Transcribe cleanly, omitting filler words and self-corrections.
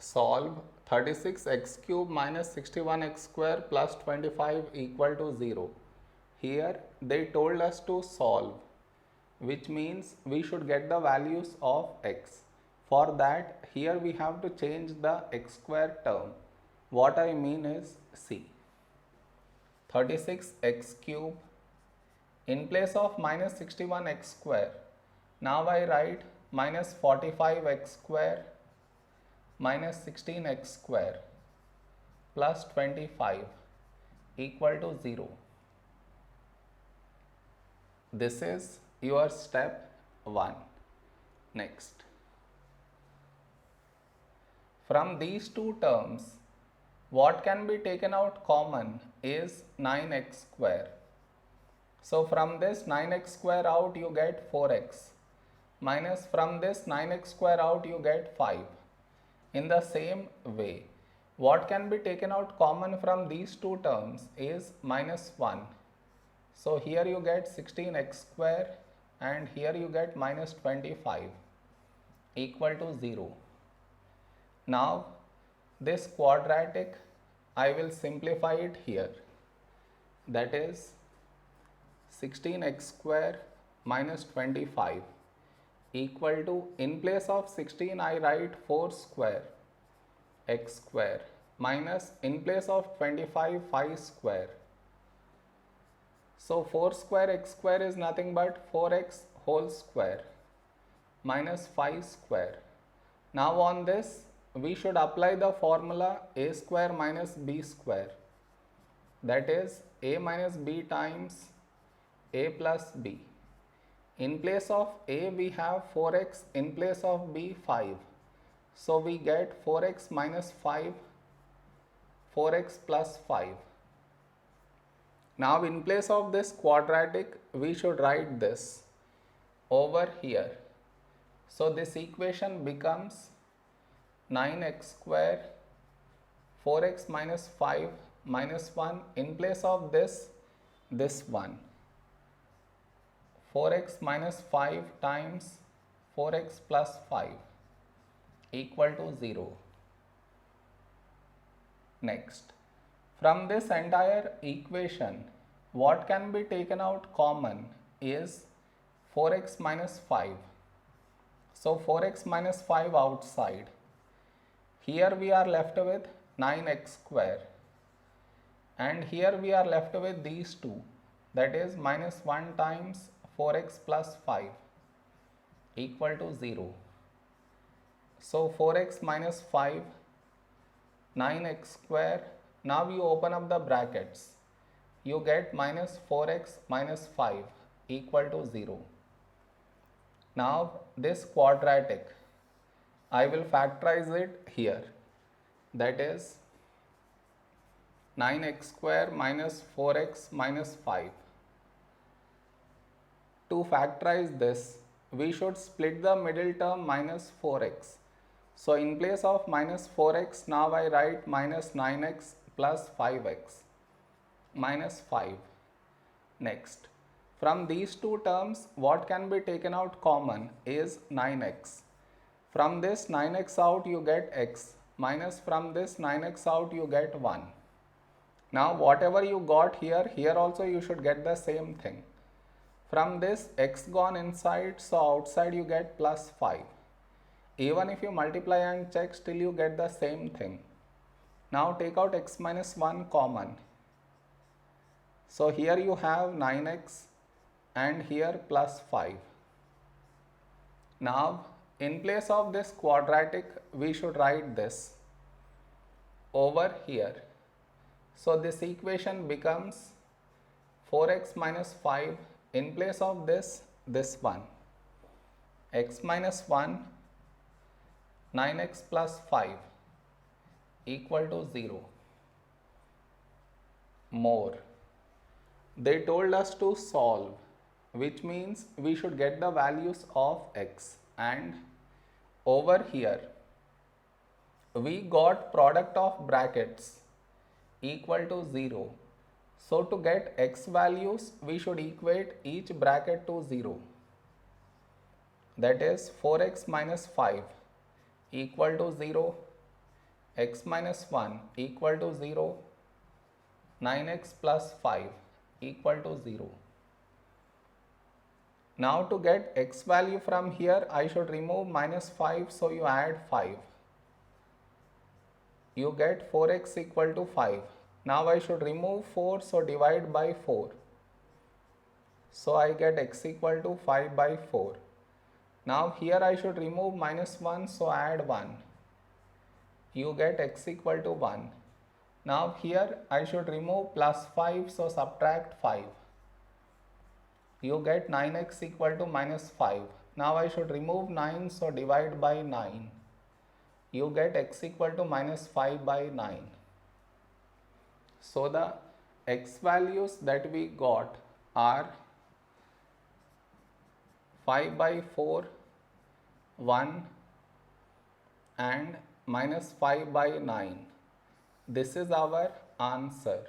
Solve 36x cube minus 61x square plus 25 equal to 0. Here they told us to solve, which means we should get the values of x. For that, here we have to change the x square term. What I mean is, see, 36x cube in place of minus 61x square. Now I write minus 45x square minus 16x square plus 25 equal to 0. This is your step 1. Next, from these two terms, what can be taken out common is 9x square. So from this 9x square out you get 4x, minus from this 9x square out you get 5. In the same way, what can be taken out common from these two terms is minus 1. So here you get 16x square and here you get minus 25 equal to 0. Now this quadratic I will simplify it here. That is 16x square minus 25 equal to, in place of 16 I write 4 square x square minus in place of 25 5 square. So 4 square x square is nothing but 4x whole square minus 5 square. Now on this we should apply the formula a square minus b square, that is a minus b times a plus b. In place of a we have 4x, in place of b 5. So we get 4x minus 5, 4x plus 5. Now in place of this quadratic we should write this over here. So this equation becomes 9x square 4x minus 5 minus 1, in place of this 1. 4x minus 5 times 4x plus 5 equal to 0. Next, from this entire equation, what can be taken out common is 4x minus 5. So 4x minus 5 outside. Here we are left with 9x square and here we are left with these two, that is minus 1 times 4x plus 5 equal to 0. So 4x minus 5, 9x square. Now you open up the brackets. You get minus 4x minus 5 equal to 0. Now this quadratic, I will factorize it here. That is 9x square minus 4x minus 5. To factorize this, we should split the middle term minus 4x. So in place of minus 4x, now I write minus 9x plus 5x minus 5. Next, from these two terms, what can be taken out common is 9x. From this 9x out you get x, minus from this 9x out you get 1. Now whatever you got here, here also you should get the same thing. From this x gone inside, so outside you get plus 5. Even if you multiply and check, still you get the same thing. Now take out x minus 1 common. So here you have 9x and here plus 5. Now in place of this quadratic we should write this over here. So this equation becomes 4x minus 5, in place of this 1, x minus 1, 9x plus 5 equal to 0. More, they told us to solve, which means we should get the values of x, and over here we got product of brackets equal to 0. So to get x values, we should equate each bracket to 0. That is 4x minus 5 equal to 0, x minus 1 equal to 0, 9x plus 5 equal to 0. Now to get x value from here, I should remove minus 5, so you add 5. You get 4x equal to 5. Now I should remove 4, so divide by 4. So I get x equal to 5 by 4. Now here I should remove minus 1, so add 1. You get x equal to 1. Now here I should remove plus 5, so subtract 5. You get 9x equal to minus 5. Now I should remove 9, so divide by 9. You get x equal to minus 5 by 9. So the x values that we got are 5 by 4, 1 and minus 5 by 9. This is our answer.